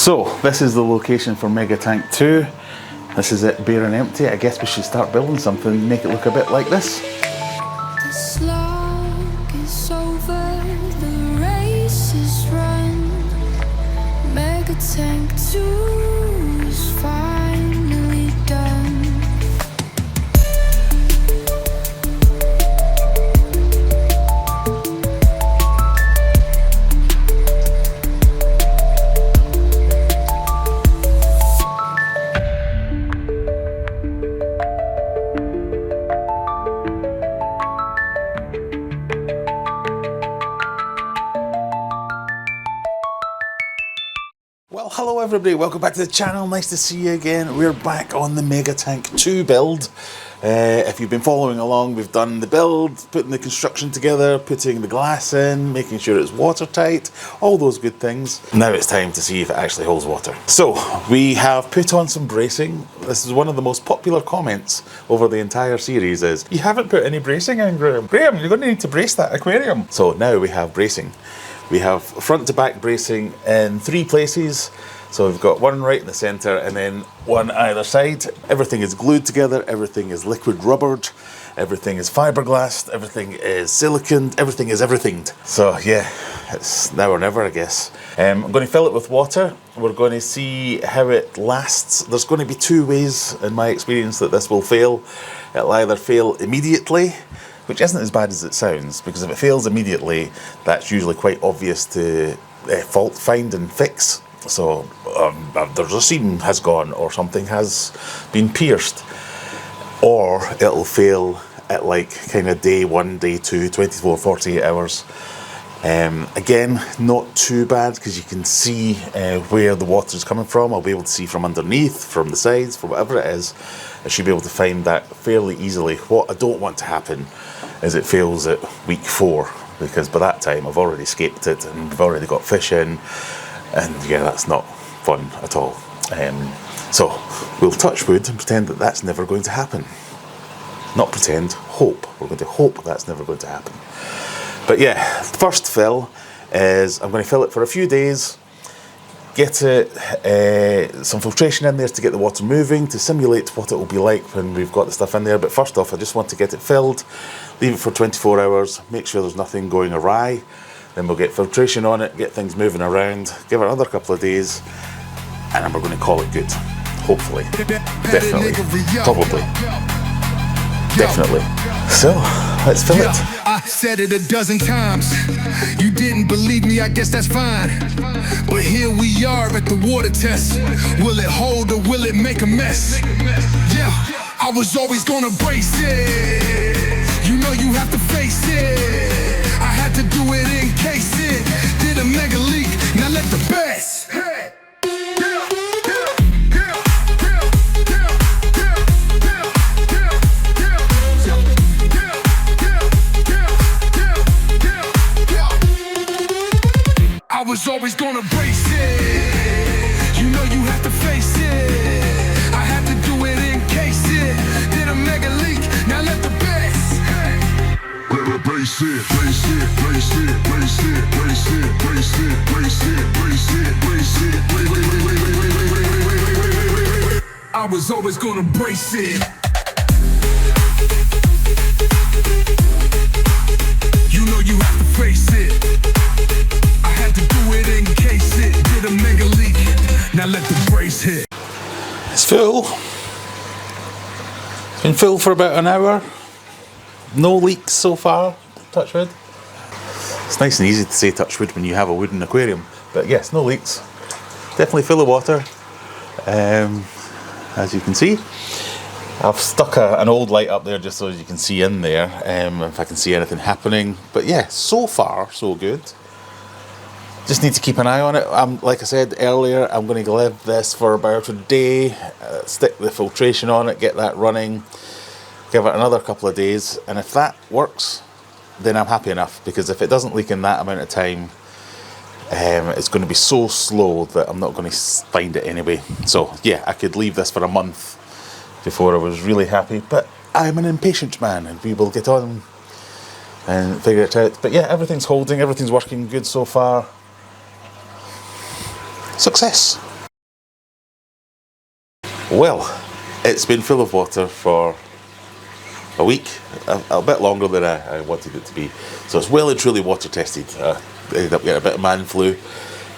So this is the location for Megatank 2. This is it bare and empty. I guess we should start building something, make it look a bit like this. The slog is over, the race is run. Megatank 2 is finally done. Well, hello everybody, welcome back to the channel, nice to see you again. We're back on the Megatank 2 build. If you've been following along, we've done the build, putting the construction together, putting the glass in, making sure it's watertight, all those good things. Now it's time to see if it actually holds water. So, we have put on some bracing. This is one of the most popular comments over the entire series is, you haven't put any bracing in, Graham. Graham, you're going to need to brace that aquarium. So now we have bracing. We have front to back bracing in 3 places. So we've got one right in the center and then one either side. Everything is glued together, everything is liquid rubbered, everything is fiberglassed, everything is siliconed, everything is everythinged. So yeah, it's now or never, I guess. I'm going to fill it with water. We're going to see how it lasts. There's going to be 2 ways in my experience that this will fail. It'll either fail immediately, which isn't as bad as it sounds, because if it fails immediately, that's usually quite obvious to fault find and fix. So there's a seam has gone or something has been pierced, or it'll fail at like kind of day 1, day 2, 24, 48 hours. Again, not too bad because you can see where the water is coming from. I'll be able to see from underneath, from the sides, from whatever it is. I should be able to find that fairly easily. What I don't want to happen is it fails at week 4, because by that time I've already escaped it and we've already got fish in, and yeah, that's not fun at all. So we'll touch wood and pretend that that's never going to happen. Not pretend, hope. We're going to hope that's never going to happen. But yeah, first fill is I'm going to fill it for a few days, get it some filtration in there to get the water moving, to simulate what it will be like when we've got the stuff in there. But first off, I just want to get it filled, leave it for 24 hours, make sure there's nothing going awry. Then we'll get filtration on it, get things moving around, give it another couple of days, and then we're going to call it good. Hopefully. Definitely. Probably. Definitely. So, let's fill it. I said it a dozen times. You didn't believe me, I guess that's fine. But here we are at the water test. Will it hold or will it make a mess? Yeah, I was always gonna brace it. You know you have to face it. I had to do it in case it did a mega leak. Now let the best. I was always gonna brace it. You know you have to face it. I had to do it in case it did a mega leak. Now let the best. Brace it, brace it, brace it, brace it, brace it, brace it, brace it, brace it, brace it. I was always gonna brace it. You know you have to face it. I had to do it in case it did a mega leak. Now let the brace hit. It's full. It's been full for about an hour. No leaks so far, touch wood. It's nice and easy to say touch wood when you have a wooden aquarium. But yes, no leaks. Definitely full of water. As you can see. I've stuck an old light up there just so you can see in there, if I can see anything happening. But yeah, so far, so good. Just need to keep an eye on it. Like I said earlier, I'm going to leave this for about a day, stick the filtration on it, get that running, give it another couple of days, and if that works, then I'm happy enough, because if it doesn't leak in that amount of time, it's going to be so slow that I'm not going to find it anyway. So yeah, I could leave this for a month before I was really happy, but I'm an impatient man and we will get on and figure it out. But yeah, everything's holding, everything's working good so far. Success. Well, it's been full of water for a week, a bit longer than I wanted it to be. So it's well and truly water tested. I ended up getting a bit of man flu,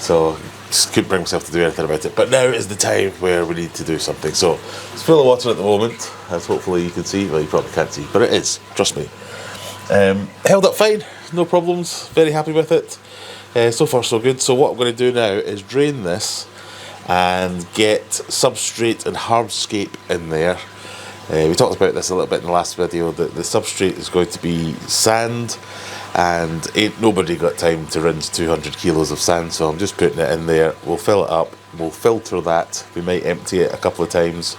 so just couldn't bring myself to do anything about it. But now is the time where we need to do something. So it's full of water at the moment, as hopefully you can see. Well, you probably can't see, but it is, trust me. Held up fine, no problems, very happy with it. So far so good. So what I'm going to do now is drain this and get substrate and hardscape in there. We talked about this a little bit in the last video, that the substrate is going to be sand, and ain't nobody got time to rinse 200 kilos of sand, so I'm just putting it in there. We'll fill it up, we'll filter that, we might empty it a couple of times,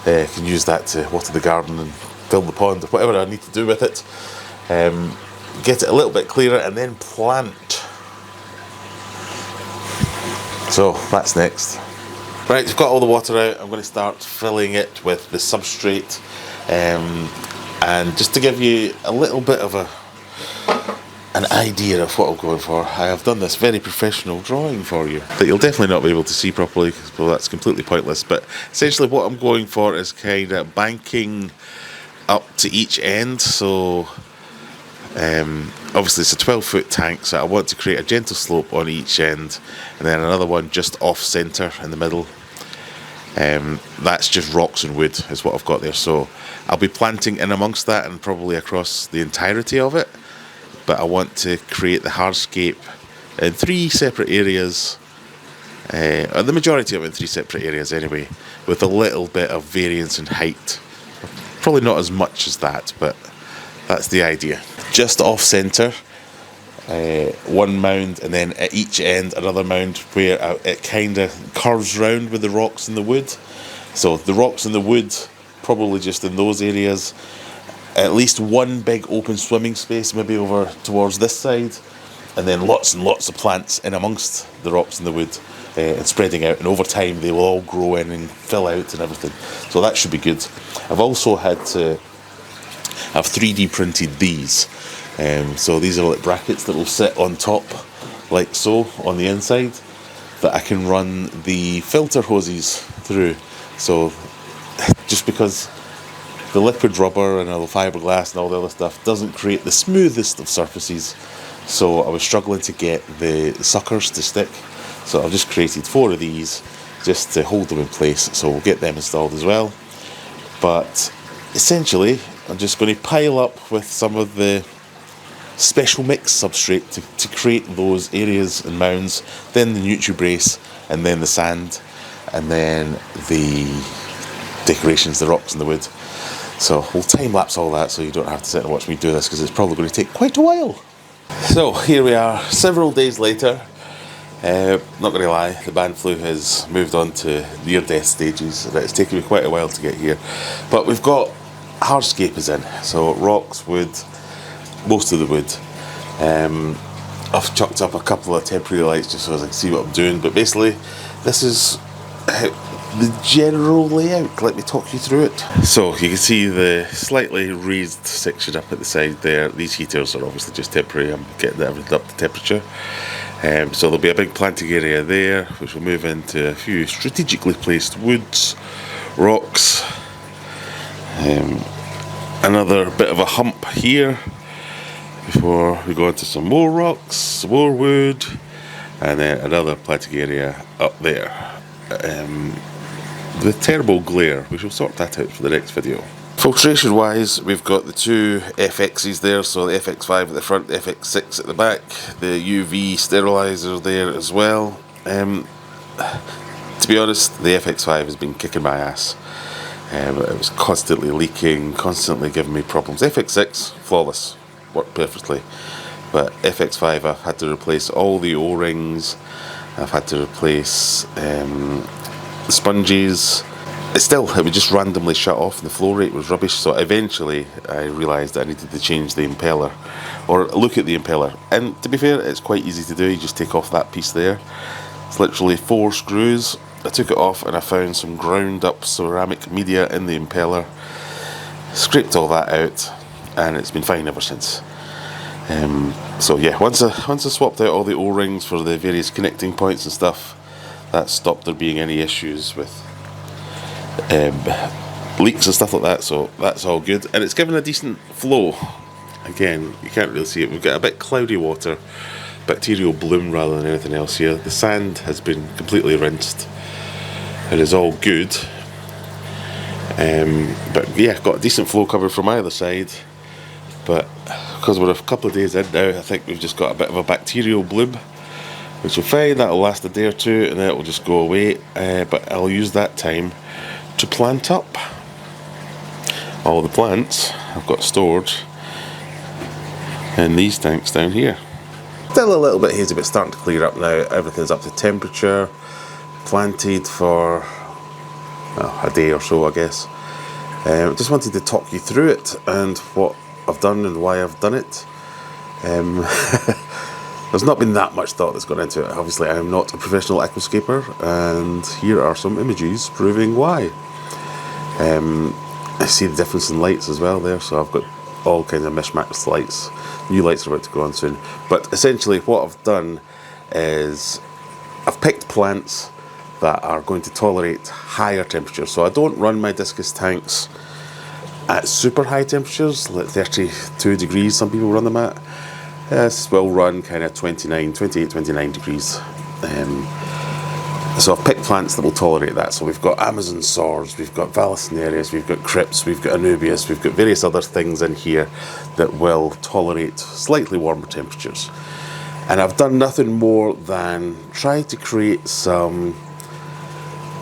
can use that to water the garden and fill the pond or whatever I need to do with it. Get it a little bit clearer and then plant. So that's next. Right, we've got all the water out. I'm going to start filling it with the substrate, and just to give you a little bit of an idea of what I'm going for, I have done this very professional drawing for you that you'll definitely not be able to see properly, well, that's completely pointless. But essentially what I'm going for is kind of banking up to each end. So obviously it's a 12-foot tank, so I want to create a gentle slope on each end, and then another one just off centre in the middle. That's just rocks and wood is what I've got there, so I'll be planting in amongst that and probably across the entirety of it, but I want to create the hardscape in 3 separate areas, the majority of it in 3 separate areas anyway, with a little bit of variance in height. Probably not as much as that, but that's the idea. Just off centre, one mound, and then at each end another mound where it kind of curves round with the rocks and the wood. So the rocks and the wood probably just in those areas, at least one big open swimming space maybe over towards this side, and then lots and lots of plants in amongst the rocks and the wood, and spreading out, and over time they will all grow in and fill out and everything. So that should be good. I've also had to have 3D printed these. So these are like brackets that will sit on top like so on the inside, that I can run the filter hoses through. So just because the liquid rubber and all the fiberglass and all the other stuff doesn't create the smoothest of surfaces, so I was struggling to get the suckers to stick, so I've just created 4 of these just to hold them in place, so we'll get them installed as well. But essentially I'm just going to pile up with some of the special mix substrate to create those areas and mounds, then the NutriBrace, and then the sand, and then the decorations, the rocks and the wood. So we'll time lapse all that so you don't have to sit and watch me do this, because it's probably going to take quite a while. So here we are, several days later. Not going to lie, the man flu has moved on to near death stages, and it's taken me quite a while to get here. But we've got hardscape is in, so rocks, wood, most of the wood. I've chucked up a couple of temporary lights just so I can see what I'm doing, but basically this is the general layout. Let me talk you through it. So you can see the slightly raised section up at the side there. These heaters are obviously just temporary. I'm getting everything up to temperature. So there'll be a big planting area there, which will move into a few strategically placed woods, rocks, another bit of a hump here before we go into some more rocks, some more wood, and then another planting area up there. The terrible glare, we shall sort that out for the next video. Filtration wise, we've got the 2 FXs there, so the FX5 at the front, the FX6 at the back, the UV sterilizer there as well. To be honest, the FX5 has been kicking my ass. It was constantly leaking, constantly giving me problems. FX6, flawless, worked perfectly. But FX5, I've had to replace all the O-rings, I've had to replace the sponges. It would just randomly shut off, and the flow rate was rubbish, so eventually I realised that I needed to change the impeller, or look at the impeller. And to be fair, it's quite easy to do. You just take off that piece there. It's literally 4 screws. I took it off and I found some ground up ceramic media in the impeller, scraped all that out, and it's been fine ever since. So yeah, once I swapped out all the O-rings for the various connecting points and stuff, that stopped there being any issues with leaks and stuff like that, so that's all good, and it's given a decent flow. Again, you can't really see it, we've got a bit cloudy water, bacterial bloom rather than anything else here. The sand has been completely rinsed and is all good, but yeah, got a decent flow covered from either side, but because we're a couple of days in now, I think we've just got a bit of a bacterial bloom, which will fine, that'll last a day or two and then it will just go away, but I'll use that time to plant up all the plants I've got stored in these tanks down here. Still a little bit hazy, but starting to clear up now. Everything's up to temperature, planted for a day or so, I guess. Just wanted to talk you through it and what I've done and why I've done it. There's not been that much thought that's gone into it. Obviously, I am not a professional aquascaper, and here are some images proving why. I see the difference in lights as well there, so I've got all kinds of mishmashed lights. New lights are about to go on soon. But essentially what I've done is I've picked plants that are going to tolerate higher temperatures. So I don't run my discus tanks at super high temperatures, like 32 degrees some people run them at. This will run kind of 28, 29 degrees. So I've picked plants that will tolerate that. So we've got Amazon swords, we've got Vallisnerias, we've got crypts, we've got Anubias, we've got various other things in here that will tolerate slightly warmer temperatures. And I've done nothing more than try to create some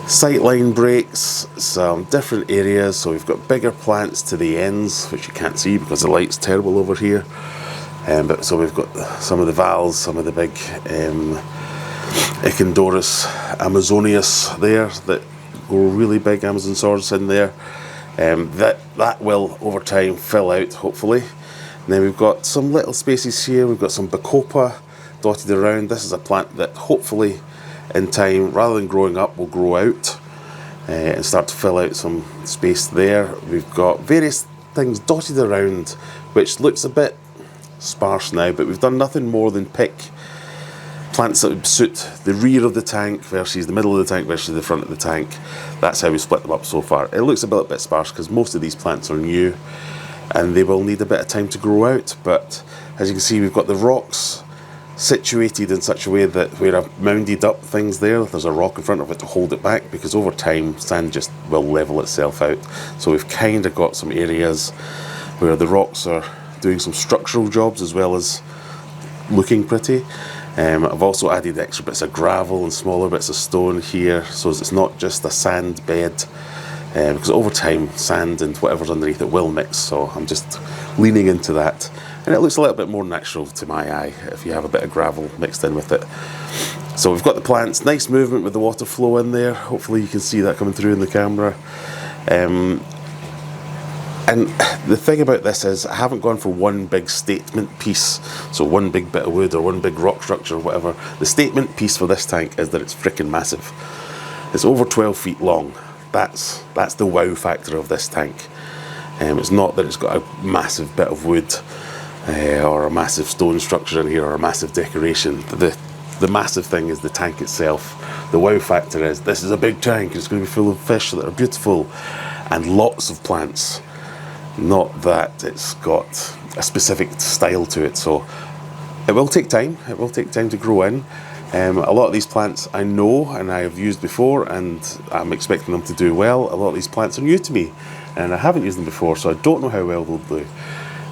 sightline breaks, some different areas. So we've got bigger plants to the ends, which you can't see because the light's terrible over here. But so we've got some of the vals, some of the big Echindorus amazonius there that grow really big Amazon swords in there. That will over time fill out, hopefully. And then we've got some little spaces here. We've got some Bacopa dotted around. This is a plant that hopefully in time, rather than growing up, will grow out and start to fill out some space there. We've got various things dotted around, which looks a bit sparse now, but we've done nothing more than pick plants that would suit the rear of the tank versus the middle of the tank versus the front of the tank. That's how we split them up so far. It looks a little bit sparse because most of these plants are new and they will need a bit of time to grow out, but as you can see, we've got the rocks situated in such a way that where I've mounded up things there's a rock in front of it to hold it back, because over time sand just will level itself out. So we've kind of got some areas where the rocks are doing some structural jobs as well as looking pretty. I've also added extra bits of gravel and smaller bits of stone here, so it's not just a sand bed, because over time sand and whatever's underneath it will mix, so I'm just leaning into that, and it looks a little bit more natural to my eye if you have a bit of gravel mixed in with it. So we've got the plants, nice movement with the water flow in there, hopefully you can see that coming through in the camera. And the thing about this is I haven't gone for one big statement piece, so one big bit of wood or one big rock structure or whatever. The statement piece for this tank is that it's freaking massive. It's over 12 feet long. That's the wow factor of this tank. It's not that it's got a massive bit of wood or a massive stone structure in here or a massive decoration. The massive thing is the tank itself. The wow factor is this is a big tank, it's going to be full of fish that are beautiful and lots of plants. Not that it's got a specific style to it, so it will take time. It will take time to grow in. A lot of these plants I know and I have used before, and I'm expecting them to do well. A lot of these plants are new to me and I haven't used them before, so I don't know how well they'll do.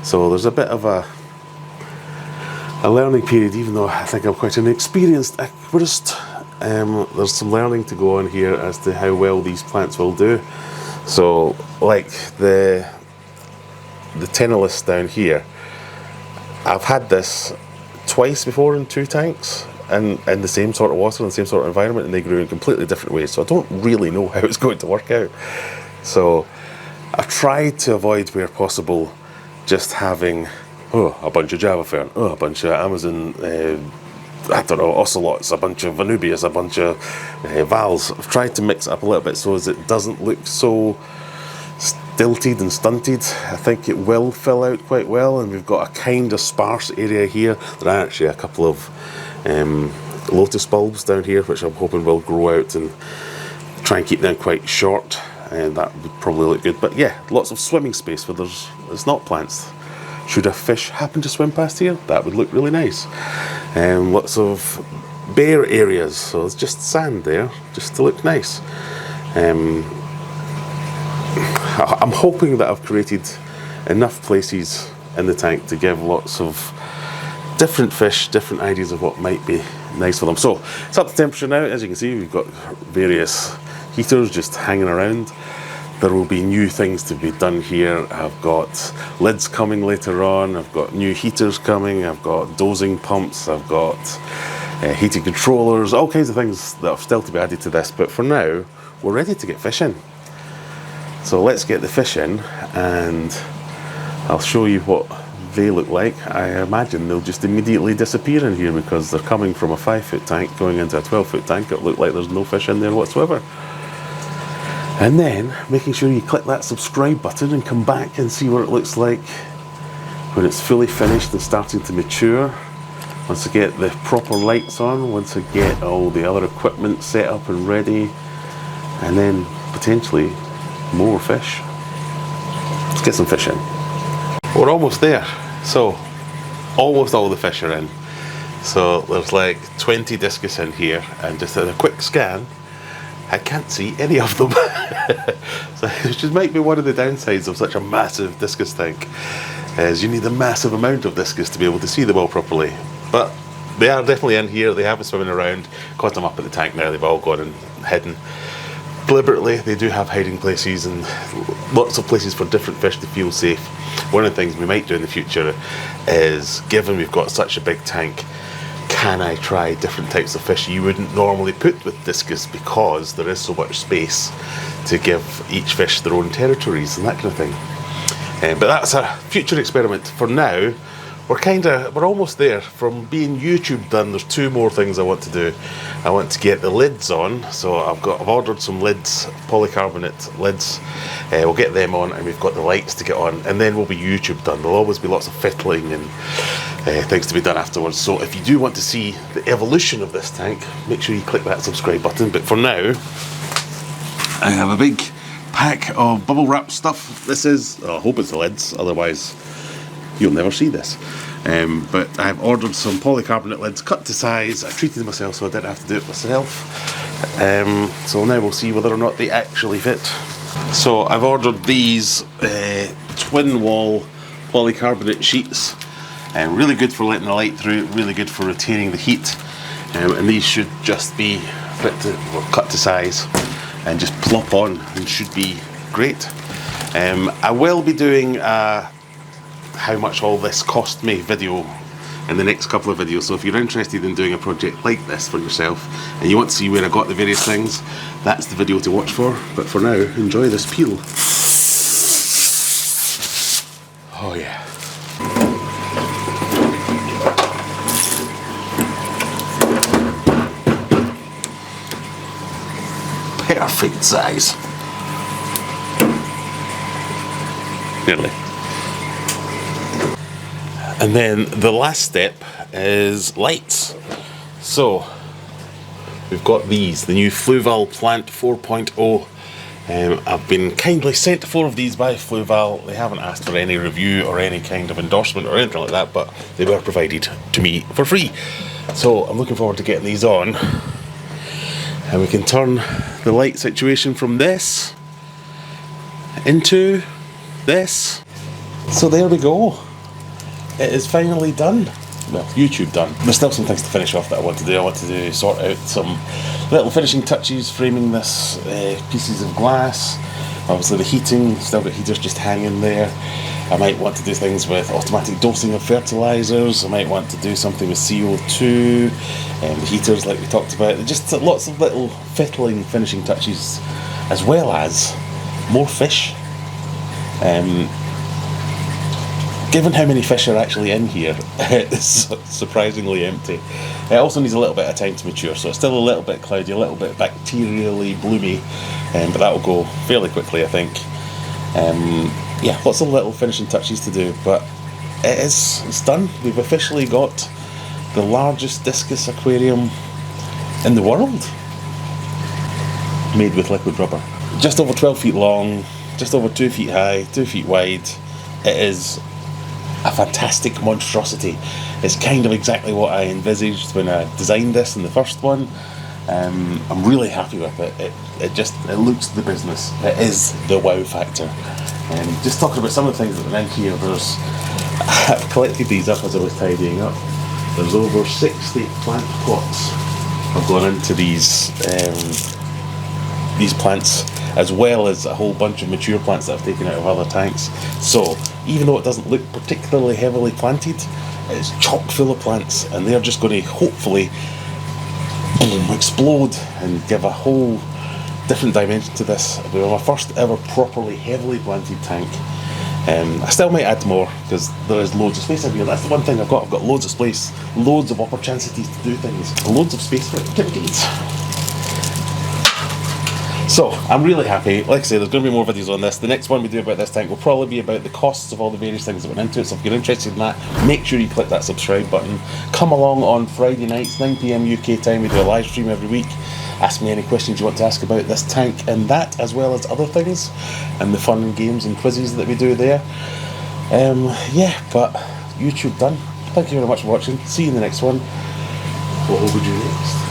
So there's a bit of a learning period, even though I think I'm quite an experienced aquarist. There's some learning to go on here as to how well these plants will do. So like the Tenalis down here, I've had this twice before in 2 tanks and in the same sort of water and the same sort of environment, and they grew in completely different ways, so I don't really know how it's going to work out. So I've tried to avoid where possible just having a bunch of Java fern, a bunch of Amazon ocelots, a bunch of Anubias, a bunch of vals. I've tried to mix it up a little bit so as it doesn't look so stilted and stunted. I think it will fill out quite well, and we've got a kind of sparse area here. There are actually a couple of lotus bulbs down here which I'm hoping will grow out and try and keep them quite short. and that would probably look good. But yeah, lots of swimming space where it's not plants. Should a fish happen to swim past here, that would look really nice. Lots of bare areas, so it's just sand there, just to look nice. I'm hoping that I've created enough places in the tank to give lots of different fish different ideas of what might be nice for them. So it's up to temperature now. As you can see, we've got various heaters just hanging around. There will be new things to be done here. I've got lids coming later on, I've got new heaters coming, I've got dosing pumps, I've got heating controllers, all kinds of things that are still to be added to this. But for now, we're ready to get fishing. So let's get the fish in and I'll show you what they look like. I imagine they'll just immediately disappear in here because they're coming from a 5-foot tank going into a 12-foot tank. It'll look like there's no fish in there whatsoever. And then making sure you click that subscribe button and come back and see what it looks like when it's fully finished and starting to mature. Once I get the proper lights on, once I get all the other equipment set up and ready, and then potentially more fish. Let's get some fish in. We're almost there. So almost all the fish are in. So there's like 20 discus in here, and just at a quick scan I can't see any of them. So which might be one of the downsides of such a massive discus tank, is you need a massive amount of discus to be able to see them all properly. But they are definitely in here. They have been swimming around. Caught them up at the tank now. They've all gone and hidden. Deliberately, they do have hiding places and lots of places for different fish to feel safe. One of the things we might do in the future is, given we've got such a big tank, can I try different types of fish you wouldn't normally put with discus, because there is so much space to give each fish their own territories and that kind of thing. But that's a future experiment. For now, we're almost there. From being YouTube done, there's 2 more things I want to do. I want to get the lids on, so I've ordered some lids, polycarbonate lids. We'll get them on, and we've got the lights to get on, and then we'll be YouTube done. There'll always be lots of fiddling and things to be done afterwards. So if you do want to see the evolution of this tank, make sure you click that subscribe button. But for now, I have a big pack of bubble wrap stuff. This is, I hope it's the lids, otherwise you'll never see this. But I've ordered some polycarbonate lids cut to size. I treated them myself, so I didn't have to do it myself. So now we'll see whether or not they actually fit. So I've ordered these twin wall polycarbonate sheets. Really good for letting the light through, really good for retaining the heat. And these should just be cut to size and just plop on, and should be great. I will be doing how much all this cost me video in the next couple of videos, so if you're interested in doing a project like this for yourself and you want to see where I got the various things, that's the video to watch for. But for now, enjoy this peel. Oh yeah. Perfect size. Nearly. And then the last step is lights. So we've got these, the new Fluval Plant 4.0. I've been kindly sent 4 of these by Fluval. They haven't asked for any review or any kind of endorsement or anything like that, but they were provided to me for free. So I'm looking forward to getting these on. And we can turn the light situation from this into this. So there we go. It is finally done. Well, YouTube done. There's still some things to finish off that I want to do. I want to sort out some little finishing touches, framing this pieces of glass. Obviously the heating, still got heaters just hanging there. I might want to do things with automatic dosing of fertilizers. I might want to do something with CO2 and the heaters like we talked about. Just lots of little fiddling finishing touches, as well as more fish. Given how many fish are actually in here, it's surprisingly empty. It also needs a little bit of time to mature, so it's still a little bit cloudy, a little bit bacterially bloomy, but that will go fairly quickly, I think. Yeah, lots of little finishing touches to do, but it's done. We've officially got the largest discus aquarium in the world. made with liquid rubber. Just over 12 feet long, just over 2 feet high, 2 feet wide. It is a fantastic monstrosity. It's kind of exactly what I envisaged when I designed this in the first one. I'm really happy with it. It looks the business. It is the wow factor. Just talking about some of the things that are in here, I've collected these up as I was tidying up. There's over 60 plant pots have gone into these plants, as well as a whole bunch of mature plants that I've taken out of other tanks. So even though it doesn't look particularly heavily planted, it's chock full of plants, and they're just going to hopefully explode and give a whole different dimension to this. It'll be my first ever properly heavily planted tank. I still might add more because there is loads of space in here. That's the one thing I've got loads of space, loads of opportunities to do things, loads of space for activities. So I'm really happy. Like I say, there's going to be more videos on this. The next one we do about this tank will probably be about the costs of all the various things that went into it. So if you're interested in that, make sure you click that subscribe button. Come along on Friday nights, 9 PM UK time. We do a live stream every week. Ask me any questions you want to ask about this tank and that, as well as other things, and the fun and games and quizzes that we do there. Yeah, but YouTube done. Thank you very much for watching. See you in the next one. What will we do next?